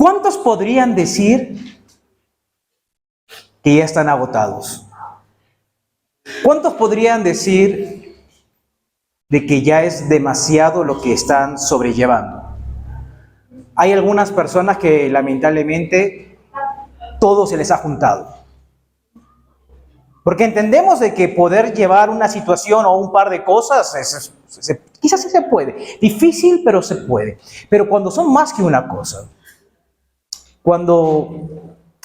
¿Cuántos podrían decir que ya están agotados? ¿Cuántos podrían decir de que ya es demasiado lo que están sobrellevando? Hay algunas personas que lamentablemente todo se les ha juntado. Porque entendemos de que poder llevar una situación o un par de cosas, quizás sí se puede. Difícil, pero se puede. Pero cuando son más que una cosa, cuando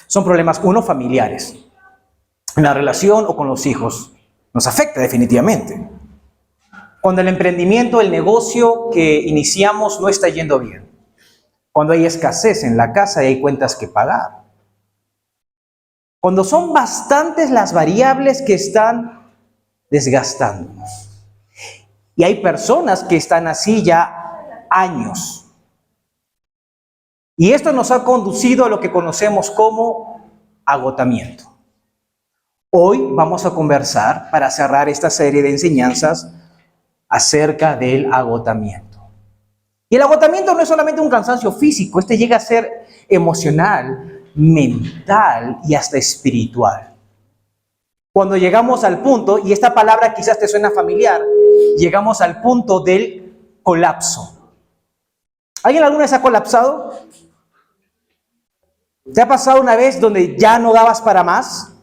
son problemas, familiares, en la relación o con los hijos, nos afecta definitivamente. Cuando el emprendimiento, el negocio que iniciamos no está yendo bien. Cuando hay escasez en la casa y hay cuentas que pagar. Cuando son bastantes las variables que están desgastándonos. Y hay personas que están así ya años. Y esto nos ha conducido a lo que conocemos como agotamiento. Hoy vamos a conversar, para cerrar esta serie de enseñanzas, acerca del agotamiento. Y el agotamiento no es solamente un cansancio físico, este llega a ser emocional, mental y hasta espiritual. Cuando llegamos al punto, y esta palabra quizás te suena familiar, llegamos al punto del colapso. ¿Alguien alguna vez ha colapsado? ¿Te ha pasado una vez donde ya no dabas para más?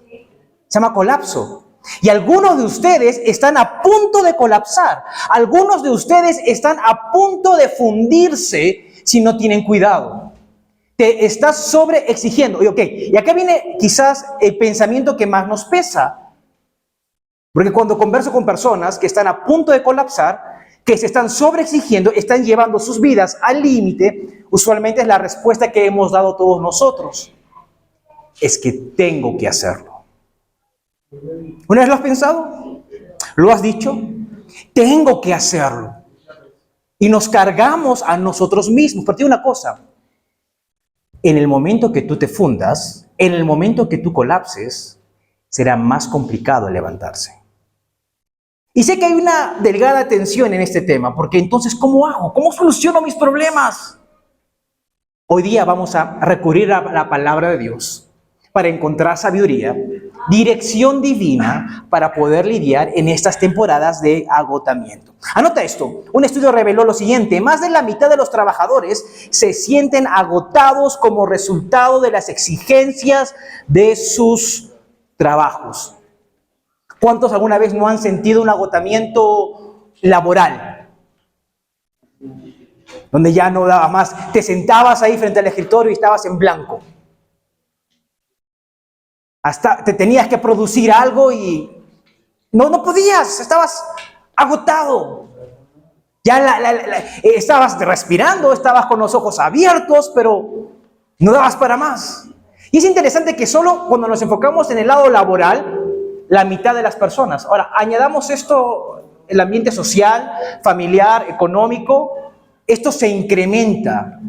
Se llama colapso. Y algunos de ustedes están a punto de colapsar. Algunos de ustedes están a punto de fundirse si no tienen cuidado. Te estás sobreexigiendo. Y acá viene quizás el pensamiento que más nos pesa. Porque cuando converso con personas que están a punto de colapsar, que se están sobreexigiendo, están llevando sus vidas al límite, usualmente es la respuesta que hemos dado todos nosotros. Es que tengo que hacerlo. ¿Una vez lo has pensado? ¿Lo has dicho? Tengo que hacerlo. Y nos cargamos a nosotros mismos. Pero te digo una cosa. En el momento que tú te fundas, en el momento que tú colapses, será más complicado levantarse. Y sé que hay una delgada tensión en este tema, porque entonces, ¿cómo hago? ¿Cómo soluciono mis problemas? Hoy día vamos a recurrir a la palabra de Dios para encontrar sabiduría, dirección divina para poder lidiar en estas temporadas de agotamiento. Anota esto, un estudio reveló lo siguiente: más de la mitad de los trabajadores se sienten agotados como resultado de las exigencias de sus trabajos. ¿Cuántos alguna vez no han sentido un agotamiento laboral? Donde ya no daba más, te sentabas ahí frente al escritorio y estabas en blanco. Hasta te tenías que producir algo y no podías, estabas agotado. Ya estabas respirando, estabas con los ojos abiertos, pero no dabas para más. Y es interesante que solo cuando nos enfocamos en el lado laboral, la mitad de las personas. Ahora, añadamos esto, el ambiente social, familiar, económico, esto se incrementa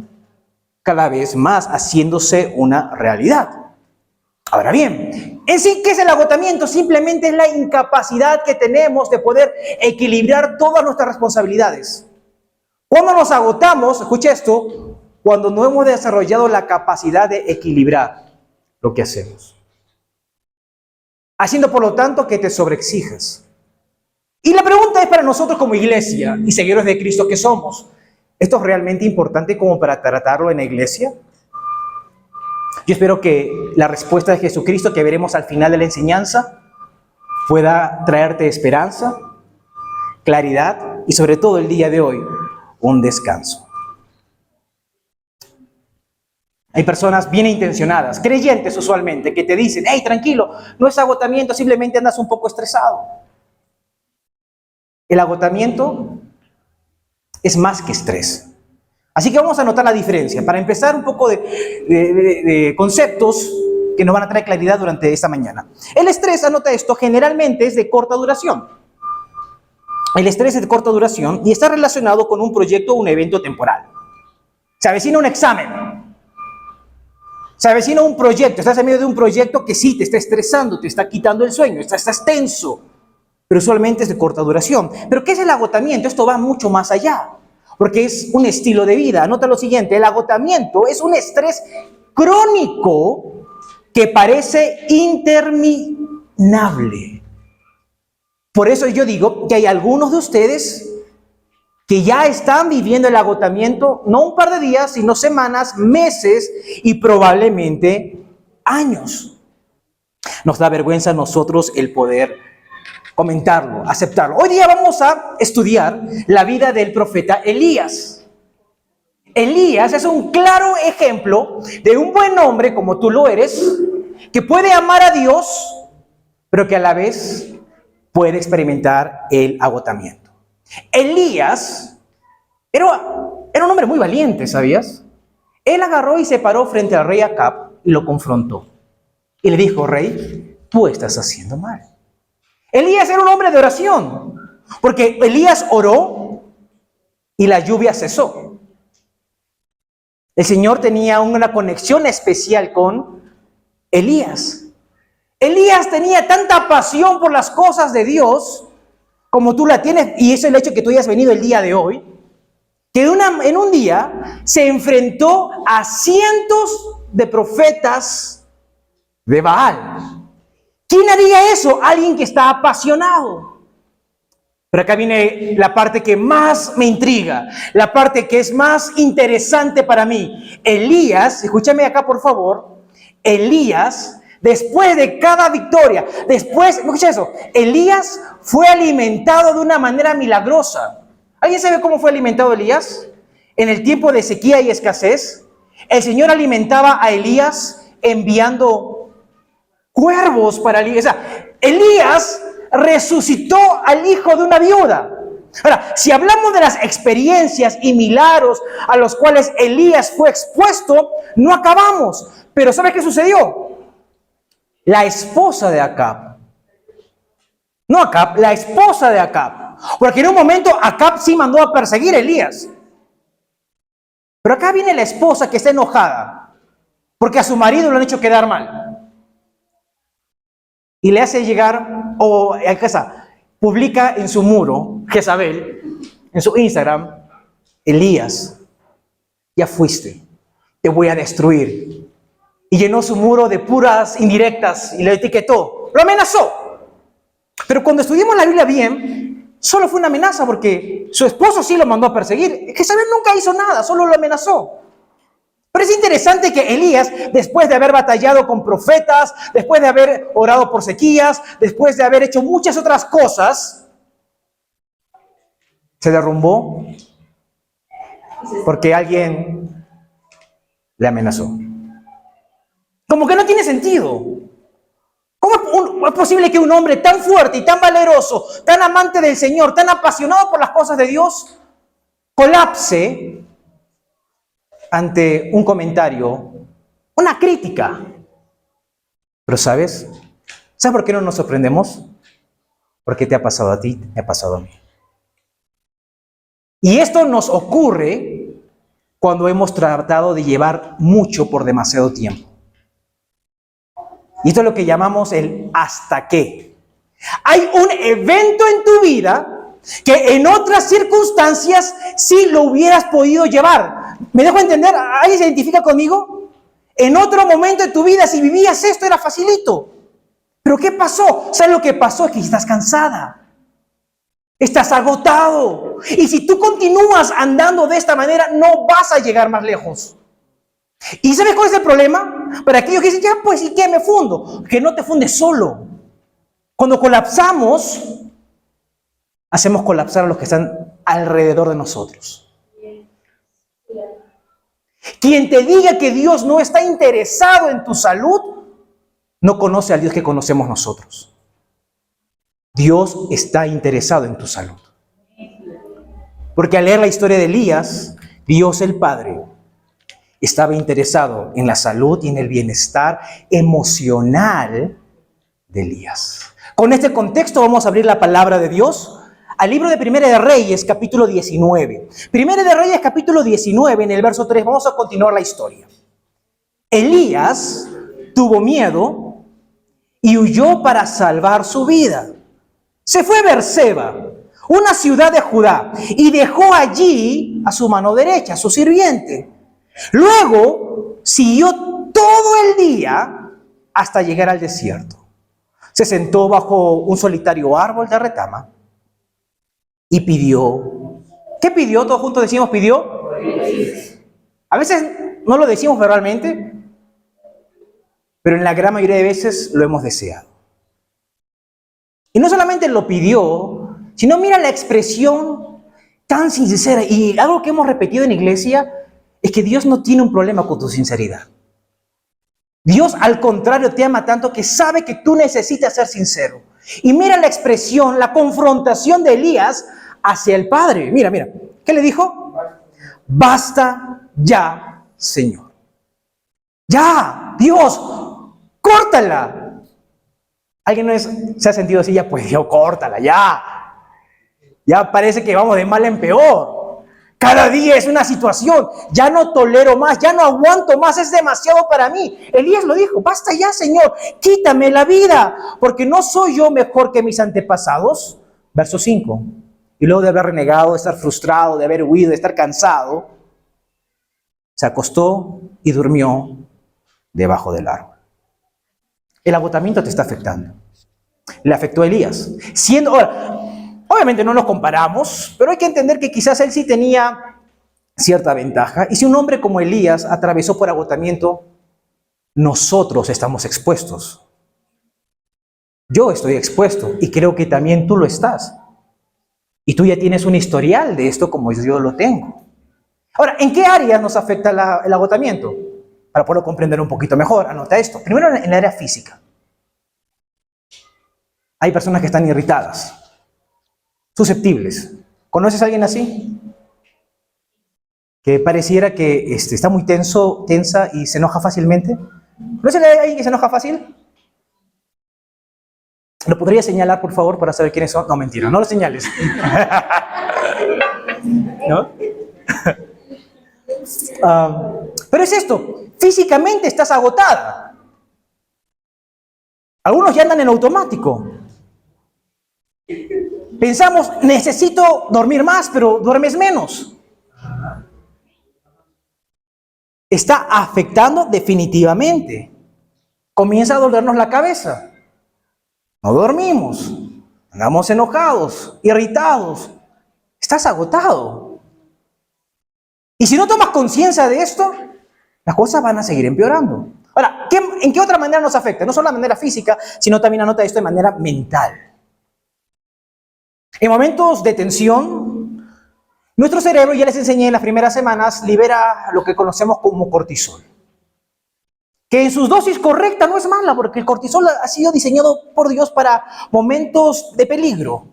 cada vez más, haciéndose una realidad. Ahora bien, en sí, ¿qué es el agotamiento? Simplemente es la incapacidad que tenemos de poder equilibrar todas nuestras responsabilidades. Cuando nos agotamos, escucha esto, cuando no hemos desarrollado la capacidad de equilibrar lo que hacemos. Haciendo, por lo tanto, que te sobreexijas. Y la pregunta es para nosotros como iglesia y seguidores de Cristo que somos, ¿esto es realmente importante como para tratarlo en la iglesia? Yo espero que la respuesta de Jesucristo que veremos al final de la enseñanza pueda traerte esperanza, claridad y sobre todo el día de hoy, un descanso. Hay personas bien intencionadas, creyentes usualmente, que te dicen: hey, tranquilo, no es agotamiento, simplemente andas un poco estresado. El agotamiento es más que estrés. Así que vamos a notar la diferencia. Para empezar, un poco de conceptos que nos van a traer claridad durante esta mañana. El estrés, anota esto, generalmente es de corta duración. El estrés es de corta duración y está relacionado con un proyecto o un evento temporal. Se avecina un examen. Se avecina un proyecto. Estás en medio de un proyecto que sí te está estresando, te está quitando el sueño, estás tenso. Pero usualmente es de corta duración. ¿Pero qué es el agotamiento? Esto va mucho más allá. porque es un estilo de vida. Anota lo siguiente, el agotamiento es un estrés crónico que parece interminable. Por eso yo digo que hay algunos de ustedes que ya están viviendo el agotamiento, no un par de días, sino semanas, meses y probablemente años. Nos da vergüenza a nosotros el poder comentarlo, aceptarlo. Hoy día vamos a estudiar la vida del profeta Elías. Elías es un claro ejemplo de un buen hombre, como tú lo eres, que puede amar a Dios, pero que a la vez puede experimentar el agotamiento. Elías era un hombre muy valiente, ¿sabías? Él agarró y se paró frente al rey Acab y lo confrontó. Y le dijo, rey, tú estás haciendo mal. Elías era un hombre de oración, porque Elías oró y la lluvia cesó. El Señor tenía una conexión especial con Elías. Elías tenía tanta pasión por las cosas de Dios como tú la tienes, y es el hecho que tú hayas venido el día de hoy, que en un día se enfrentó a cientos de profetas de Baal. ¿Quién haría eso? Alguien que está apasionado. Pero acá viene la parte que más me intriga, la parte que es más interesante para mí. Elías, escúchame acá por favor, Elías, después de cada victoria, escucha eso, Elías fue alimentado de una manera milagrosa. ¿Alguien sabe cómo fue alimentado Elías? En el tiempo de sequía y escasez, el Señor alimentaba a Elías enviando cuervos para Elías. O sea, Elías resucitó al hijo de una viuda. Ahora, si hablamos de las experiencias y milagros a los cuales Elías fue expuesto, no acabamos. Pero ¿sabes qué sucedió? La esposa de Acab, no Acab, la esposa de Acab, porque en un momento Acab sí mandó a perseguir a Elías. Pero acá viene la esposa que está enojada porque a su marido lo han hecho quedar mal. Y le hace llegar, o a casa, publica en su muro, Jezabel, en su Instagram, Elías, ya fuiste, te voy a destruir. Y llenó su muro de puras indirectas y le etiquetó, lo amenazó. Pero cuando estudiamos la Biblia bien, solo fue una amenaza porque su esposo sí lo mandó a perseguir. Jezabel nunca hizo nada, solo lo amenazó. Pero es interesante que Elías, después de haber batallado con profetas, después de haber orado por sequías, después de haber hecho muchas otras cosas, se derrumbó porque alguien le amenazó. Como que no tiene sentido. ¿Cómo es posible que un hombre tan fuerte y tan valeroso, tan amante del Señor, tan apasionado por las cosas de Dios, colapse ante un comentario, una crítica? Pero ¿sabes por qué no nos sorprendemos? Porque te ha pasado a ti, me ha pasado a mí. Y esto nos ocurre cuando hemos tratado de llevar mucho por demasiado tiempo. Y esto es lo que llamamos el hasta qué. Hay un evento en tu vida que en otras circunstancias sí lo hubieras podido llevar. ¿Me dejo entender? ¿Alguien se identifica conmigo? En otro momento de tu vida, si vivías esto, era facilito. ¿Pero qué pasó? ¿Sabes lo que pasó? Es que estás cansada. Estás agotado. Y si tú continúas andando de esta manera, no vas a llegar más lejos. ¿Y sabes cuál es el problema? Para aquellos que dicen, ya pues, ¿y qué? Me fundo. Que no te fundes solo. Cuando colapsamos, hacemos colapsar a los que están alrededor de nosotros. Quien te diga que Dios no está interesado en tu salud, no conoce al Dios que conocemos nosotros. Dios está interesado en tu salud. Porque al leer la historia de Elías, Dios el Padre estaba interesado en la salud y en el bienestar emocional de Elías. Con este contexto vamos a abrir la palabra de Dios al libro de Primera de Reyes, capítulo 19. Primera de Reyes, capítulo 19, en el verso 3, vamos a continuar la historia. Elías tuvo miedo y huyó para salvar su vida. Se fue a Berseba, una ciudad de Judá, y dejó allí a su mano derecha, a su sirviente. Luego siguió todo el día hasta llegar al desierto. Se sentó bajo un solitario árbol de retama y pidió. ¿Qué pidió? Todos juntos decimos, pidió. A veces no lo decimos verbalmente, pero en la gran mayoría de veces lo hemos deseado. Y no solamente lo pidió, sino mira la expresión tan sincera. Y algo que hemos repetido en iglesia es que Dios no tiene un problema con tu sinceridad. Dios, al contrario, te ama tanto que sabe que tú necesitas ser sincero. Y mira la expresión, la confrontación de Elías hacia el Padre. Mira, mira. ¿Qué le dijo? Basta ya, Señor. Ya, Dios, córtala. ¿Alguien se ha sentido así? Ya, pues Dios, córtala, ya. Ya parece que vamos de mal en peor. Cada día es una situación. Ya no tolero más, ya no aguanto más, es demasiado para mí. Elías lo dijo, basta ya, Señor, quítame la vida, porque no soy yo mejor que mis antepasados. Verso 5. Y luego de haber renegado, de estar frustrado, de haber huido, de estar cansado, se acostó y durmió debajo del árbol. El agotamiento te está afectando. Le afectó a Elías. Ahora, obviamente no nos comparamos, pero hay que entender que quizás él sí tenía cierta ventaja. Y si un hombre como Elías atravesó por agotamiento, nosotros estamos expuestos. Yo estoy expuesto y creo que también tú lo estás. Y tú ya tienes un historial de esto como yo lo tengo. Ahora, ¿en qué áreas nos afecta el agotamiento? Para poderlo comprender un poquito mejor, anota esto. Primero en el área física. Hay personas que están irritadas, susceptibles. ¿Conoces a alguien así? Que pareciera que está muy tensa y se enoja fácilmente. ¿Conoces a alguien que se enoja fácil? ¿Lo podría señalar, por favor, para saber quiénes son? No, mentira, no lo señales. ¿No? Pero es esto, físicamente estás agotada. Algunos ya andan en automático. Pensamos, necesito dormir más, pero duermes menos. Está afectando definitivamente. Comienza a dolernos la cabeza. No dormimos. Andamos enojados, irritados. Estás agotado. Y si no tomas conciencia de esto, las cosas van a seguir empeorando. Ahora, ¿en qué otra manera nos afecta? No solo de manera física, sino también anota esto de manera mental. En momentos de tensión, nuestro cerebro, ya les enseñé en las primeras semanas, libera lo que conocemos como cortisol. Que en sus dosis correctas no es mala, porque el cortisol ha sido diseñado por Dios para momentos de peligro.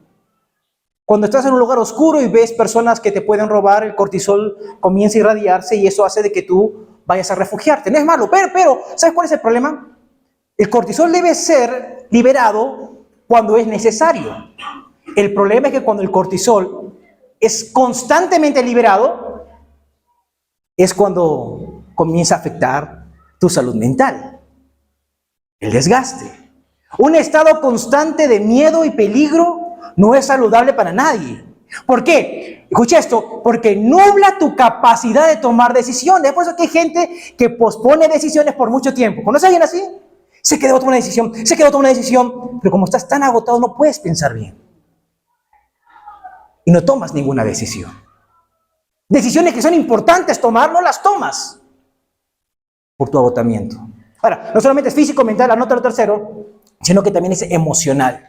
Cuando estás en un lugar oscuro y ves personas que te pueden robar, el cortisol comienza a irradiarse y eso hace de que tú vayas a refugiarte. No es malo, pero ¿sabes cuál es el problema? El cortisol debe ser liberado cuando es necesario. El problema es que cuando el cortisol es constantemente liberado, es cuando comienza a afectar tu salud mental. El desgaste. Un estado constante de miedo y peligro no es saludable para nadie. ¿Por qué? Escucha esto, porque nubla tu capacidad de tomar decisiones. Es por eso que hay gente que pospone decisiones por mucho tiempo. ¿Conoces a alguien así? Se quedó tomar una decisión, pero como estás tan agotado no puedes pensar bien. Y no tomas ninguna decisión. Decisiones que son importantes tomar, no las tomas por tu agotamiento. Ahora, no solamente es físico, mental, anota lo tercero, sino que también es emocional.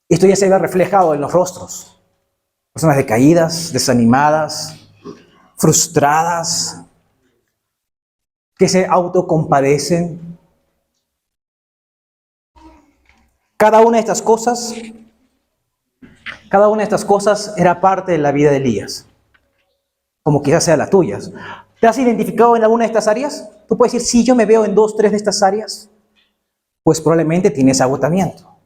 Esto ya se ve reflejado en los rostros. Personas decaídas, desanimadas, frustradas, que se autocompadecen. Cada una de estas cosas era parte de la vida de Elías, como quizás sea la tuya. ¿Te has identificado en alguna de estas áreas? Tú puedes decir, sí, yo me veo en 2, 3 de estas áreas. Pues probablemente tienes agotamiento.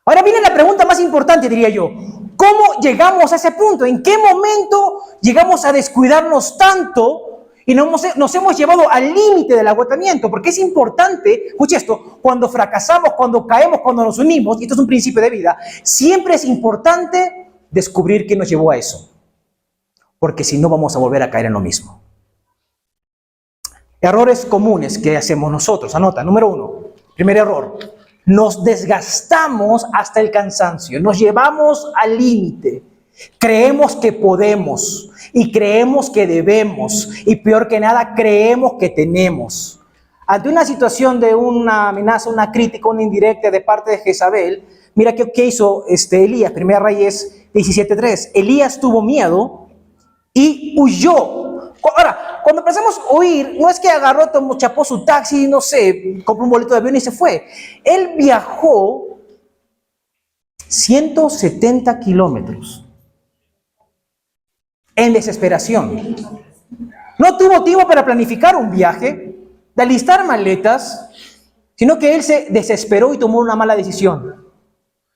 Ahora viene la pregunta más importante, diría yo. ¿Cómo llegamos a ese punto? ¿En qué momento llegamos a descuidarnos tanto Y nos hemos llevado al límite del agotamiento, porque es importante, escuche esto, cuando fracasamos, cuando caemos, cuando nos unimos, y esto es un principio de vida, siempre es importante descubrir qué nos llevó a eso, porque si no vamos a volver a caer en lo mismo. Errores comunes que hacemos nosotros, anota, número 1, primer error, nos desgastamos hasta el cansancio, nos llevamos al límite. Creemos que podemos y creemos que debemos y peor que nada creemos que tenemos. Ante una situación de una amenaza, una crítica, una indirecta de parte de Jezabel, mira qué hizo Elías, 1 Reyes 17:3. Elías tuvo miedo y huyó. Ahora, cuando empezamos a huir, no es que agarró, chapó su taxi, no sé, compró un boleto de avión y se fue. Él viajó 170 kilómetros. En desesperación. No tuvo tiempo para planificar un viaje, de alistar maletas, sino que él se desesperó y tomó una mala decisión.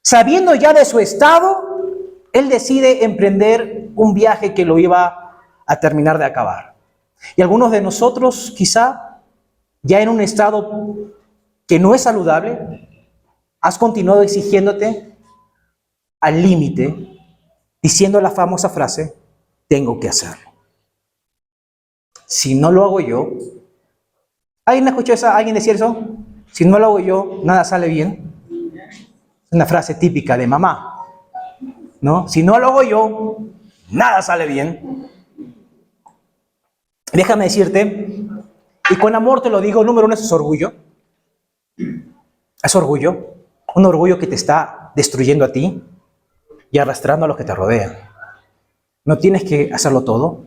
Sabiendo ya de su estado, él decide emprender un viaje que lo iba a terminar de acabar. Y algunos de nosotros, quizá, ya en un estado que no es saludable, has continuado exigiéndote al límite, diciendo la famosa frase, tengo que hacerlo. Si no lo hago yo, ¿alguien escuchó alguien decir eso? Si no lo hago yo, nada sale bien. Es una frase típica de mamá, ¿no? Si no lo hago yo, nada sale bien. Déjame decirte, y con amor te lo digo, número 1 es orgullo. Es orgullo. Un orgullo que te está destruyendo a ti y arrastrando a los que te rodean. No tienes que hacerlo todo.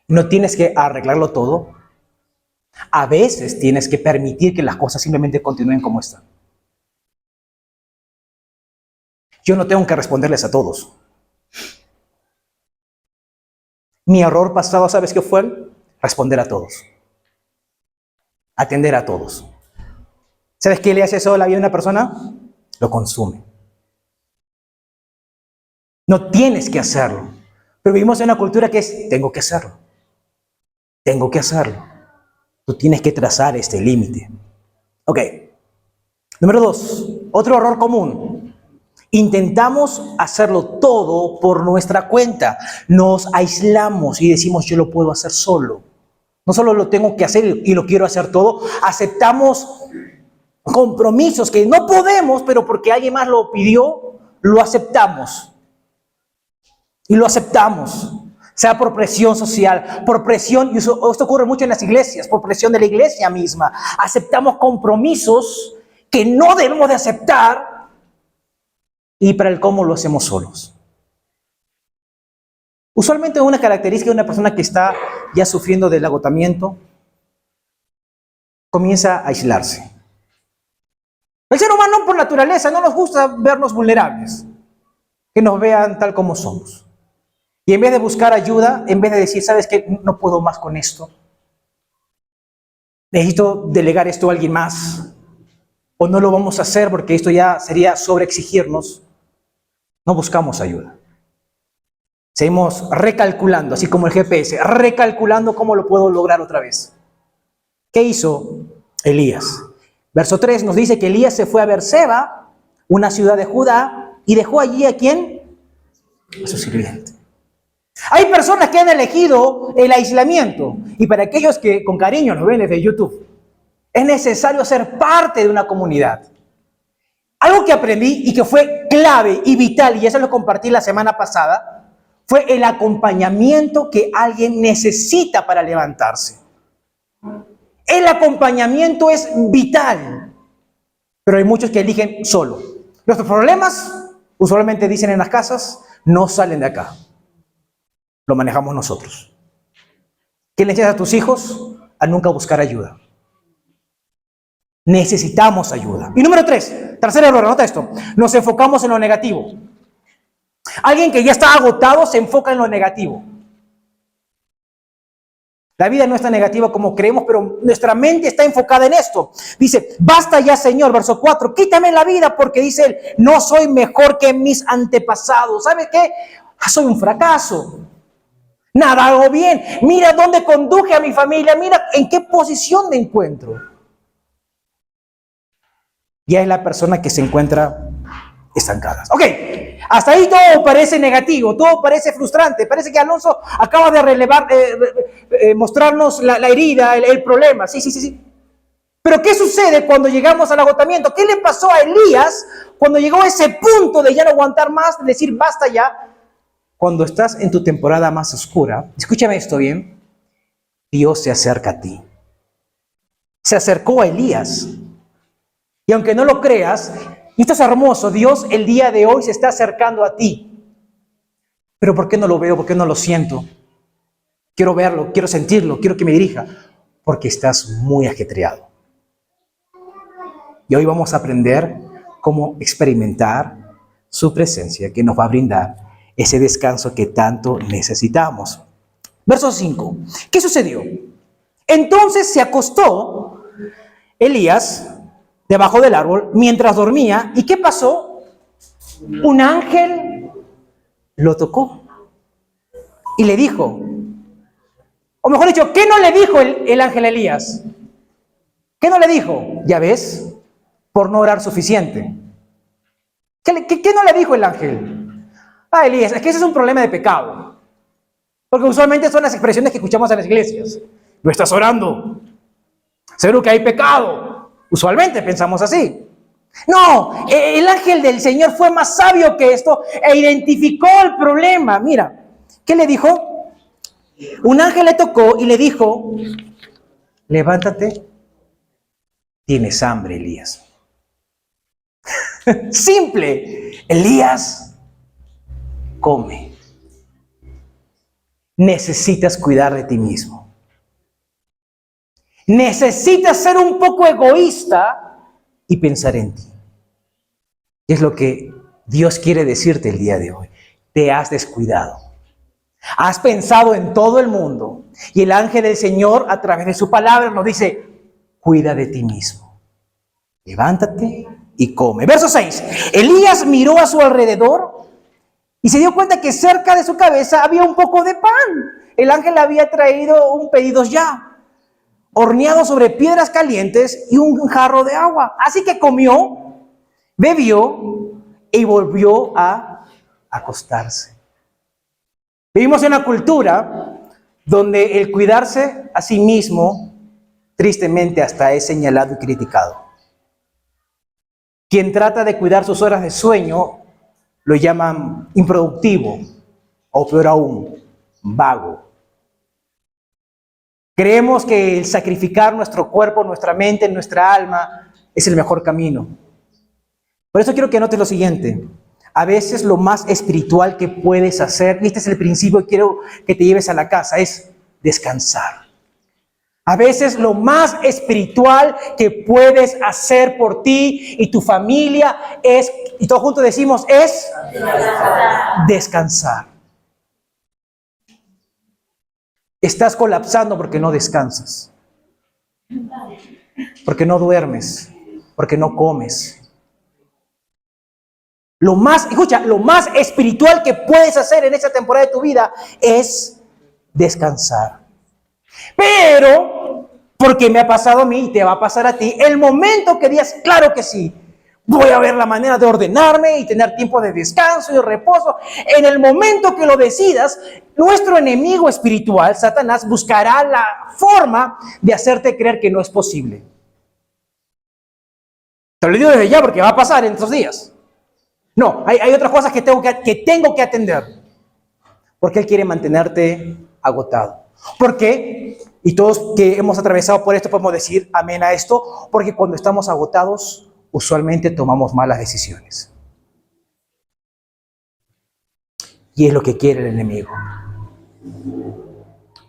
No tienes que arreglarlo todo. A veces tienes que permitir que las cosas simplemente continúen como están. Yo no tengo que responderles a todos. Mi error pasado, ¿sabes qué fue? Responder a todos. Atender a todos. ¿Sabes qué le hace eso a la vida de una persona? Lo consume. No tienes que hacerlo. Pero vivimos en una cultura que es, tengo que hacerlo. Tengo que hacerlo. Tú tienes que trazar este límite. Ok. Número 2. Otro error común. Intentamos hacerlo todo por nuestra cuenta. Nos aislamos y decimos, yo lo puedo hacer solo. No solo lo tengo que hacer y lo quiero hacer todo. Aceptamos compromisos que no podemos, pero porque alguien más lo pidió, lo aceptamos. Y lo aceptamos, sea por presión social, por presión, y esto ocurre mucho en las iglesias, por presión de la iglesia misma. Aceptamos compromisos que no debemos de aceptar y para el cómo lo hacemos solos. Usualmente una característica de una persona que está ya sufriendo del agotamiento comienza a aislarse. El ser humano por naturaleza no nos gusta vernos vulnerables, que nos vean tal como somos. Y en vez de buscar ayuda, en vez de decir, ¿sabes qué? No puedo más con esto. Necesito delegar esto a alguien más. O no lo vamos a hacer porque esto ya sería sobreexigirnos. No buscamos ayuda. Seguimos recalculando, así como el GPS, recalculando cómo lo puedo lograr otra vez. ¿Qué hizo Elías? Verso 3 nos dice que Elías se fue a Beerseba, una ciudad de Judá, y dejó allí ¿a quién? A su sirviente. Hay personas que han elegido el aislamiento. Y para aquellos que con cariño nos ven desde YouTube, es necesario ser parte de una comunidad. Algo que aprendí y que fue clave y vital, y eso lo compartí la semana pasada, fue el acompañamiento que alguien necesita para levantarse. El acompañamiento es vital, pero hay muchos que eligen solo. Nuestros problemas, usualmente dicen en las casas, no salen de acá. Lo manejamos nosotros. ¿Qué le enseñas a tus hijos? A nunca buscar ayuda. Necesitamos ayuda. Y número 3, tercer error, anota esto. Nos enfocamos en lo negativo. Alguien que ya está agotado se enfoca en lo negativo. La vida no es tan negativa como creemos, pero nuestra mente está enfocada en esto. Dice, basta ya, Señor, verso 4, quítame la vida porque dice él, no soy mejor que mis antepasados. ¿Sabe qué? Soy un fracaso. Nada hago bien. Mira dónde conduje a mi familia. Mira en qué posición me encuentro. Ya es la persona que se encuentra estancada. Ok, hasta ahí todo parece negativo, todo parece frustrante. Parece que Alonso acaba de mostrarnos la herida, el problema. Sí. Pero ¿qué sucede cuando llegamos al agotamiento? ¿Qué le pasó a Elías cuando llegó a ese punto de ya no aguantar más, de decir basta ya? Cuando estás en tu temporada más oscura, escúchame esto bien, Dios se acerca a ti. Se acercó a Elías. Y aunque no lo creas, y esto es hermoso, Dios el día de hoy se está acercando a ti. Pero ¿por qué no lo veo? ¿Por qué no lo siento? Quiero verlo, quiero sentirlo, quiero que me dirija. Porque estás muy ajetreado. Y hoy vamos a aprender cómo experimentar su presencia que nos va a brindar ese descanso que tanto necesitamos. Verso 5. ¿Qué sucedió? Entonces se acostó Elías debajo del árbol mientras dormía. ¿Y qué pasó? Un ángel lo tocó y le dijo, o mejor dicho, ¿qué no le dijo el ángel a Elías? ¿Qué no le dijo? Ya ves, por no orar suficiente. ¿Qué no le dijo el ángel? Ah, Elías, es que ese es un problema de pecado. Porque usualmente son las expresiones que escuchamos en las iglesias. No estás orando. Seguro que hay pecado. Usualmente pensamos así. No, el ángel del Señor fue más sabio que esto e identificó el problema. Mira, ¿qué le dijo? Un ángel le tocó y le dijo, levántate, tienes hambre, Elías. Simple, Elías, come. Necesitas cuidar de ti mismo. Necesitas ser un poco egoísta y pensar en ti. Y es lo que Dios quiere decirte el día de hoy. Te has descuidado. Has pensado en todo el mundo. Y el ángel del Señor, a través de su palabra, nos dice, cuida de ti mismo. Levántate y come. Verso 6. Elías miró a su alrededor y se dio cuenta que cerca de su cabeza había un poco de pan. El ángel había traído un pedido ya, horneado sobre piedras calientes y un jarro de agua. Así que comió, bebió y volvió a acostarse. Vivimos en una cultura donde el cuidarse a sí mismo, tristemente, hasta es señalado y criticado. Quien trata de cuidar sus horas de sueño lo llaman improductivo o peor aún, vago. Creemos que el sacrificar nuestro cuerpo, nuestra mente, nuestra alma es el mejor camino. Por eso quiero que anotes lo siguiente. A veces lo más espiritual que puedes hacer, y este es el principio que quiero que te lleves a la casa, es descansar. A veces lo más espiritual que puedes hacer por ti y tu familia es, y todos juntos decimos, es descansar. Estás colapsando porque no descansas, porque no duermes, porque no comes. Lo más espiritual que puedes hacer en esta temporada de tu vida es descansar. Pero, porque me ha pasado a mí y te va a pasar a ti, el momento que digas, claro que sí, voy a ver la manera de ordenarme y tener tiempo de descanso y de reposo. En el momento que lo decidas, nuestro enemigo espiritual, Satanás, buscará la forma de hacerte creer que no es posible. Te lo digo desde ya porque va a pasar en estos días. No, hay otras cosas que tengo que atender. Porque él quiere mantenerte agotado. ¿Por qué? Y todos que hemos atravesado por esto podemos decir amén a esto. Porque cuando estamos agotados, usualmente tomamos malas decisiones. Y es lo que quiere el enemigo.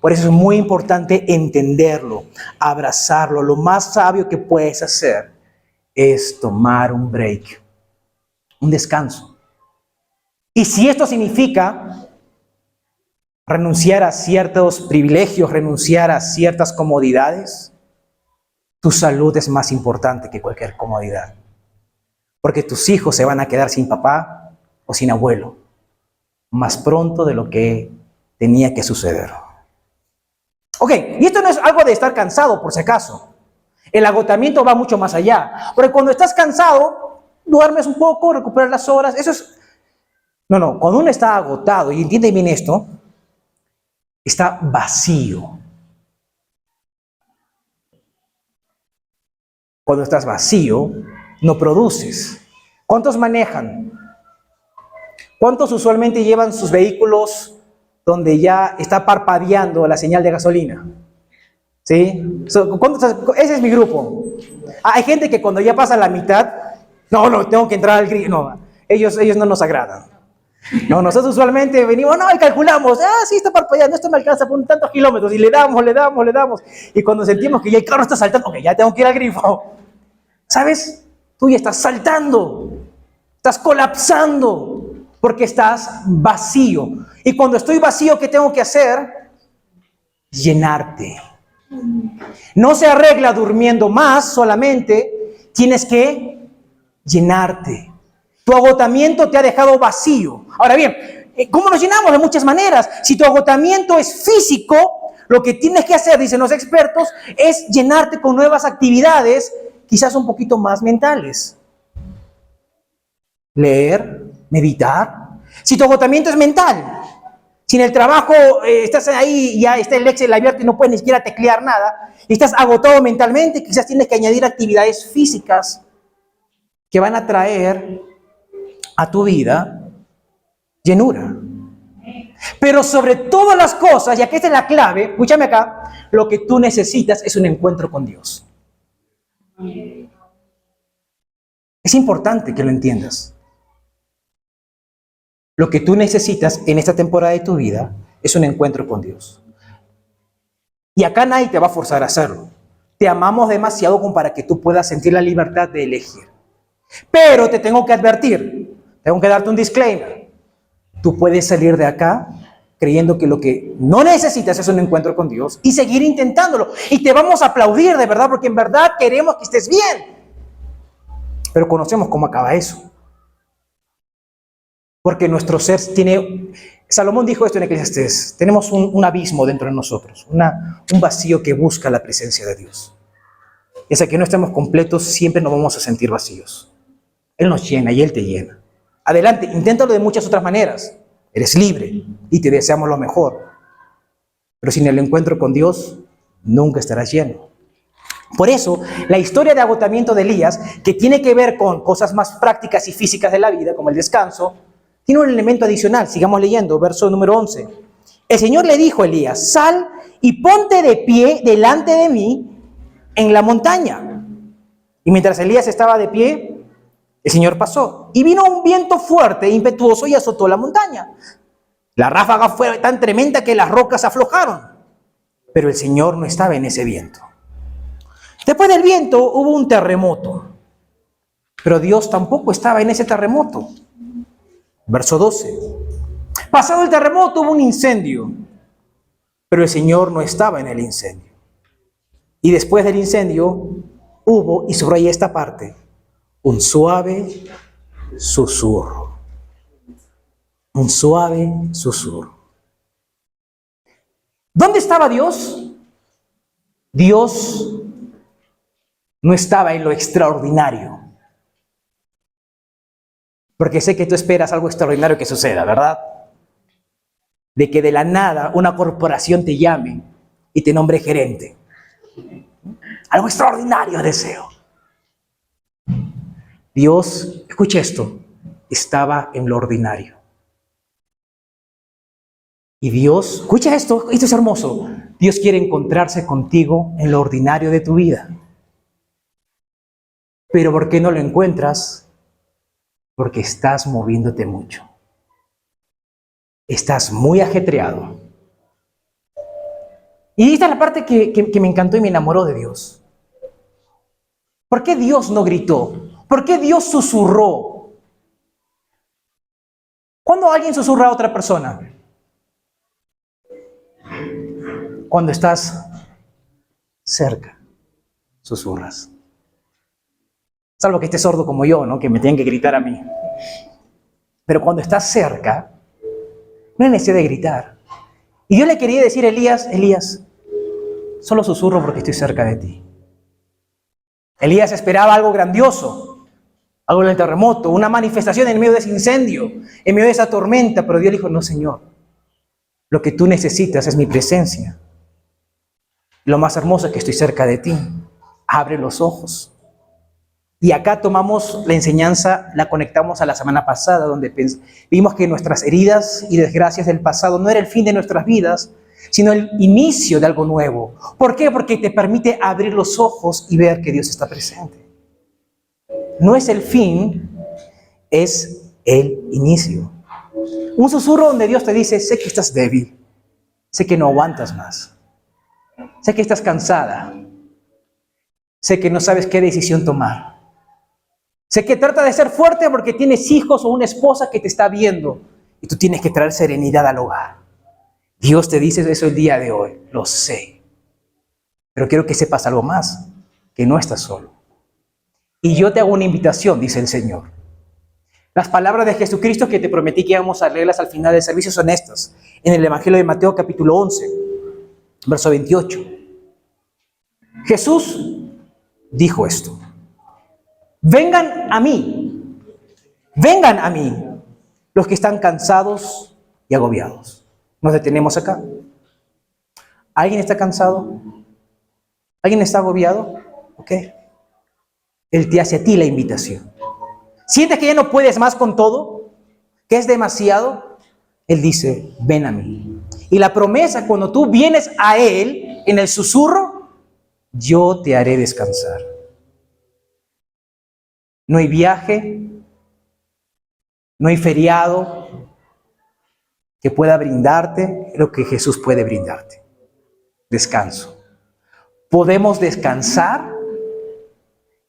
Por eso es muy importante entenderlo, abrazarlo. Lo más sabio que puedes hacer es tomar un break, un descanso. Y si esto significa renunciar a ciertos privilegios, renunciar a ciertas comodidades, tu salud es más importante que cualquier comodidad. Porque tus hijos se van a quedar sin papá o sin abuelo más pronto de lo que tenía que suceder. Ok, y esto no es algo de estar cansado, por si acaso. El agotamiento va mucho más allá. Porque cuando estás cansado, duermes un poco, recuperas las horas. Eso es... No, cuando uno está agotado, y entiende bien esto, está vacío. Cuando estás vacío, no produces. ¿Cuántos manejan? ¿Cuántos usualmente llevan sus vehículos donde ya está parpadeando la señal de gasolina? ¿Sí? Ese es mi grupo. Hay gente que cuando ya pasa la mitad, no, tengo que entrar al gris. No, ellos no nos agradan. No, nosotros usualmente venimos, y calculamos, sí está parpadeando, esto me alcanza por tantos kilómetros, y le damos. Y cuando sentimos que ya el carro está saltando, ok, ya tengo que ir al grifo. ¿Sabes? Tú ya estás saltando, estás colapsando, porque estás vacío. Y cuando estoy vacío, ¿qué tengo que hacer? Llenarte. No se arregla durmiendo más solamente, tienes que llenarte. Tu agotamiento te ha dejado vacío. Ahora bien, ¿cómo nos llenamos? De muchas maneras. Si tu agotamiento es físico, lo que tienes que hacer, dicen los expertos, es llenarte con nuevas actividades, quizás un poquito más mentales. Leer, meditar. Si tu agotamiento es mental, si en el trabajo estás ahí, ya está el Excel abierto y no puedes ni siquiera teclear nada, y estás agotado mentalmente, quizás tienes que añadir actividades físicas que van a traer a tu vida llenura. Pero sobre todas las cosas, y aquí esta es la clave, escúchame acá, lo que tú necesitas es un encuentro con Dios. Es importante que lo entiendas. Lo que tú necesitas en esta temporada de tu vida es un encuentro con Dios. Y acá nadie te va a forzar a hacerlo. Te amamos demasiado como para que tú puedas sentir la libertad de elegir. Pero te tengo que advertir, tengo que darte un disclaimer. Tú puedes salir de acá creyendo que lo que no necesitas es un encuentro con Dios y seguir intentándolo. Y te vamos a aplaudir de verdad, porque en verdad queremos que estés bien. Pero conocemos cómo acaba eso. Porque nuestro ser tiene... Salomón dijo esto en Eclesiastés. Tenemos un abismo dentro de nosotros. Un vacío que busca la presencia de Dios. Y hasta que no estemos completos, siempre nos vamos a sentir vacíos. Él nos llena y Él te llena. Adelante, inténtalo de muchas otras maneras. Eres libre y te deseamos lo mejor. Pero sin el encuentro con Dios, nunca estarás lleno. Por eso, la historia de agotamiento de Elías, que tiene que ver con cosas más prácticas y físicas de la vida, como el descanso, tiene un elemento adicional. Sigamos leyendo, verso número 11. El Señor le dijo a Elías, sal y ponte de pie delante de mí en la montaña. Y mientras Elías estaba de pie, el Señor pasó. Y vino un viento fuerte e impetuoso y azotó la montaña. La ráfaga fue tan tremenda que las rocas aflojaron. Pero el Señor no estaba en ese viento. Después del viento hubo un terremoto. Pero Dios tampoco estaba en ese terremoto. Verso 12. Pasado el terremoto hubo un incendio, pero el Señor no estaba en el incendio. Y después del incendio hubo, y subraya esta parte, un suave susurro. Un suave susurro. ¿Dónde estaba Dios? Dios no estaba en lo extraordinario. Porque sé que tú esperas algo extraordinario que suceda, ¿verdad? De que de la nada una corporación te llame y te nombre gerente. Algo extraordinario deseo. Dios, escucha esto, estaba en lo ordinario. Y Dios, escucha esto es hermoso. Dios quiere encontrarse contigo en lo ordinario de tu vida. Pero ¿por qué no lo encuentras? Porque estás moviéndote mucho. Estás muy ajetreado. Y esta es la parte que me encantó y me enamoró de Dios. ¿Por qué Dios no gritó? ¿Por qué Dios susurró? ¿Cuándo alguien susurra a otra persona? Cuando estás cerca, susurras. Salvo que estés sordo como yo, ¿no? Que me tienen que gritar a mí. Pero cuando estás cerca, no hay necesidad de gritar. Y Dios le quería decir a Elías, Elías, solo susurro porque estoy cerca de ti. Elías esperaba algo grandioso, algo en el terremoto, una manifestación en medio de ese incendio, en medio de esa tormenta, pero Dios le dijo, no, Señor, lo que tú necesitas es mi presencia. Lo más hermoso es que estoy cerca de ti. Abre los ojos. Y acá tomamos la enseñanza, la conectamos a la semana pasada, donde vimos que nuestras heridas y desgracias del pasado no era el fin de nuestras vidas, sino el inicio de algo nuevo. ¿Por qué? Porque te permite abrir los ojos y ver que Dios está presente. No es el fin, es el inicio. Un susurro donde Dios te dice, sé que estás débil, sé que no aguantas más, sé que estás cansada, sé que no sabes qué decisión tomar. Sé que trata de ser fuerte porque tienes hijos o una esposa que te está viendo y tú tienes que traer serenidad al hogar. Dios te dice eso el día de hoy, lo sé. Pero quiero que sepas algo más, que no estás solo. Y yo te hago una invitación, dice el Señor. Las palabras de Jesucristo que te prometí que íbamos a leerlas al final del servicio son estas. En el Evangelio de Mateo capítulo 11, verso 28. Jesús dijo esto. Vengan a mí, los que están cansados y agobiados. Nos detenemos acá. ¿Alguien está cansado? ¿Alguien está agobiado? ¿Ok? Él te hace a ti la invitación. ¿Sientes que ya no puedes más con todo? ¿Que es demasiado? Él dice, ven a mí. Y la promesa, cuando tú vienes a Él, en el susurro, yo te haré descansar. No hay viaje, no hay feriado que pueda brindarte lo que Jesús puede brindarte. Descanso. Podemos descansar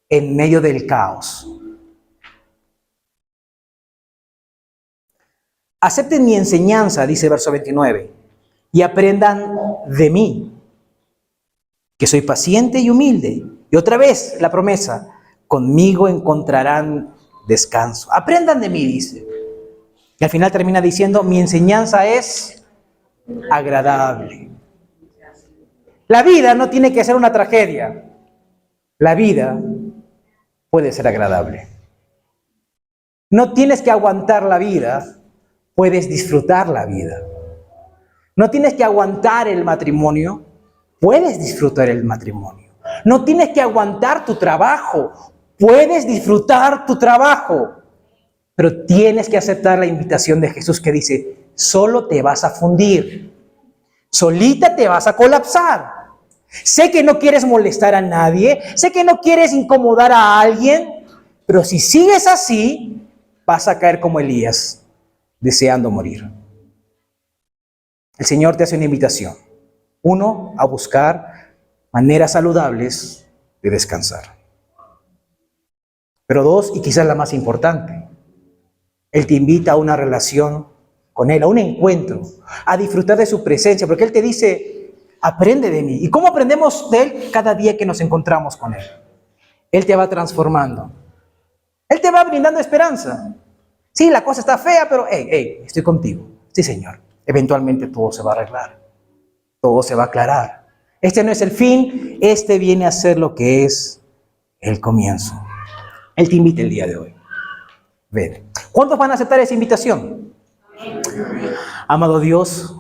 en medio del caos. Acepten mi enseñanza, dice el verso 29, y aprendan de mí, que soy paciente y humilde. Y otra vez la promesa, conmigo encontrarán descanso. Aprendan de mí, dice. Y al final termina diciendo, mi enseñanza es agradable. La vida no tiene que ser una tragedia. La vida puede ser agradable. No tienes que aguantar la vida, puedes disfrutar la vida. No tienes que aguantar el matrimonio, puedes disfrutar el matrimonio. No tienes que aguantar tu trabajo, puedes disfrutar tu trabajo. Pero tienes que aceptar la invitación de Jesús que dice, solo te vas a fundir, solita te vas a colapsar. Sé que no quieres molestar a nadie, sé que no quieres incomodar a alguien, pero si sigues así, vas a caer como Elías, deseando morir. El Señor te hace una invitación. Uno, a buscar maneras saludables de descansar. Pero dos, y quizás la más importante, Él te invita a una relación con Él, a un encuentro, a disfrutar de su presencia, porque Él te dice, aprende de mí. ¿Y cómo aprendemos de Él? Cada día que nos encontramos con Él. Él te va transformando. Él te va brindando esperanza. Sí, la cosa está fea, pero estoy contigo. Sí, Señor. Eventualmente todo se va a arreglar. Todo se va a aclarar. Este no es el fin, este viene a ser lo que es el comienzo. Él te invita el día de hoy. Ven. ¿Cuántos van a aceptar esa invitación? Amado Dios,